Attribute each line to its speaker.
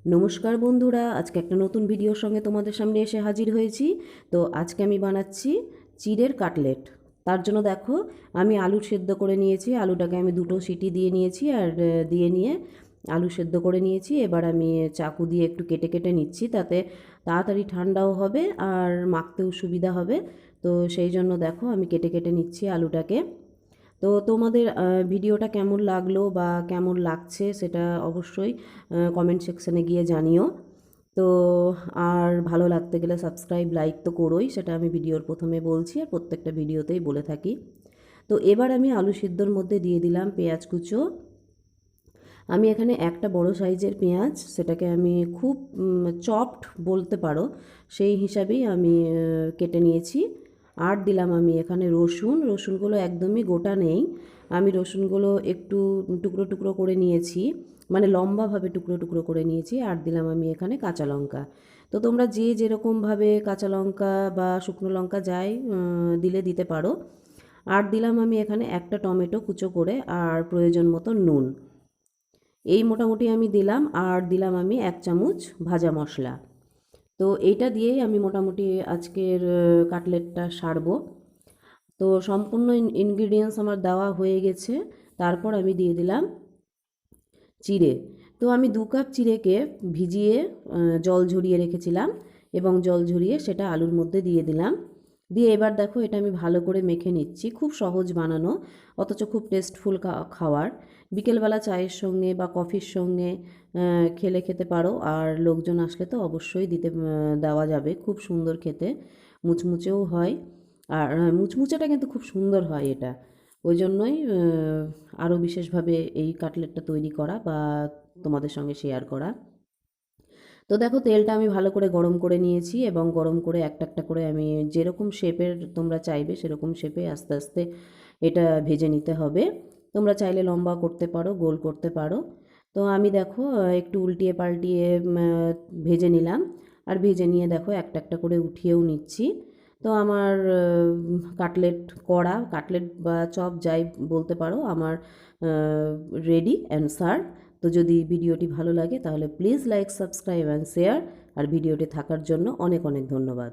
Speaker 1: নমস্কার বন্ধুরা, আজকে একটা নতুন ভিডিওর সঙ্গে তোমাদের সামনে এসে হাজির হয়েছি। তো আজকে আমি বানাচ্ছি চিড়ের কাটলেট। তার জন্য দেখো, আমি আলু সেদ্ধ করে নিয়েছি। আলুটাকে আমি দুটো সিটি দিয়ে নিয়েছি, আর দিয়ে নিয়ে আলু সেদ্ধ করে নিয়েছি। এবার আমি চাকু দিয়ে একটু কেটে কেটে নিচ্ছি, তাতে তাড়াতাড়ি ঠান্ডাও হবে আর মাখতেও সুবিধা হবে। তো সেই জন্য দেখো আমি কেটে কেটে নিচ্ছি আলুটাকে। তো তোমাদের ভিডিওটা কেমন লাগলো বা কেমন লাগছে সেটা অবশ্যই কমেন্ট সেকশানে গিয়ে জানিও। তো আর ভালো লাগতে গেলে সাবস্ক্রাইব লাইক তো করোই, সেটা আমি ভিডিওর প্রথমে বলছি আর প্রত্যেকটা ভিডিওতেই বলে থাকি। তো এবার আমি আলু সিদ্ধর মধ্যে দিয়ে দিলাম পেঁয়াজ কুচো। আমি এখানে একটা বড় সাইজের পেঁয়াজ, সেটাকে আমি খুব চপড বলতে পারো সেই হিসাবেই আমি কেটে নিয়েছি। আর দিলাম আমি এখানে রসুনগুলো একদমই গোটা নেই, আমি রসুনগুলো একটু টুকরো টুকরো করে নিয়েছি, মানে লম্বাভাবে টুকরো টুকরো করে নিয়েছি। আর দিলাম আমি এখানে কাঁচা লঙ্কা। তো তোমরা যে যেরকমভাবে কাঁচা লঙ্কা বা শুকনো লঙ্কা যাই দিলে দিতে পারো। আর দিলাম আমি এখানে একটা টমেটো কুচো করে, আর প্রয়োজন মতো নুন। এই মোটামুটি আমি দিলাম। আর দিলাম আমি 1 চামচ ভাজা মশলা। তো এইটা দিয়েই আমি মোটামুটি আজকের কাটলেটটা সারবো। তো সম্পূর্ণ ইনগ্রিডিয়েন্টস আমার দেওয়া হয়ে গেছে। তারপর আমি দিয়ে দিলাম চিড়ে। তো আমি 2 কাপ চিড়েকে ভিজিয়ে জল ঝরিয়ে রেখেছিলাম, এবং জল ঝরিয়ে সেটা আলুর মধ্যে দিয়ে দিলাম। দিয়ে এবার দেখো, এটা আমি ভালো করে মেখে নিচ্ছি। খুব সহজ বানানো, অথচ খুব টেস্টফুল খাওয়ার। বিকেলবেলা চায়ের সঙ্গে বা কফির সঙ্গে খেলে খেতে পারো। আর লোকজন আসলে তো অবশ্যই দেওয়া যাবে। খুব সুন্দর খেতে, মুচমুচেও হয়। আর মুচমুচেটা কিন্তু খুব সুন্দর হয় এটা। ওই জন্যই আরও বিশেষভাবে এই কাটলেটটা তৈরি করা বা তোমাদের সঙ্গে শেয়ার করা। তো দেখো, তেলটা আমি ভালো করে গরম করে নিয়েছি, এবং গরম করে একটা একটা করে আমি যেরকম শেপের তোমরা চাইবে সেরকম শেপে আস্তে আস্তে এটা ভেজে নিতে হবে। তোমরা চাইলে লম্বা করতে পারো, গোল করতে পারো। তো আমি দেখো একটু উল্টিয়ে পাল্টিয়ে ভেজে নিলাম। আর ভেজে নিয়ে দেখো একটা একটা করে উঠিয়েও নিচ্ছি। তো আমার কাটলেট বা চপ যাই বলতে পারো, আমার রেডি অ্যান্ড সার্ভ। তো যদি ভিডিওটি ভালো লাগে তাহলে please like, subscribe and share. আর ভিডিওটি থাকার জন্য অনেক অনেক ধন্যবাদ।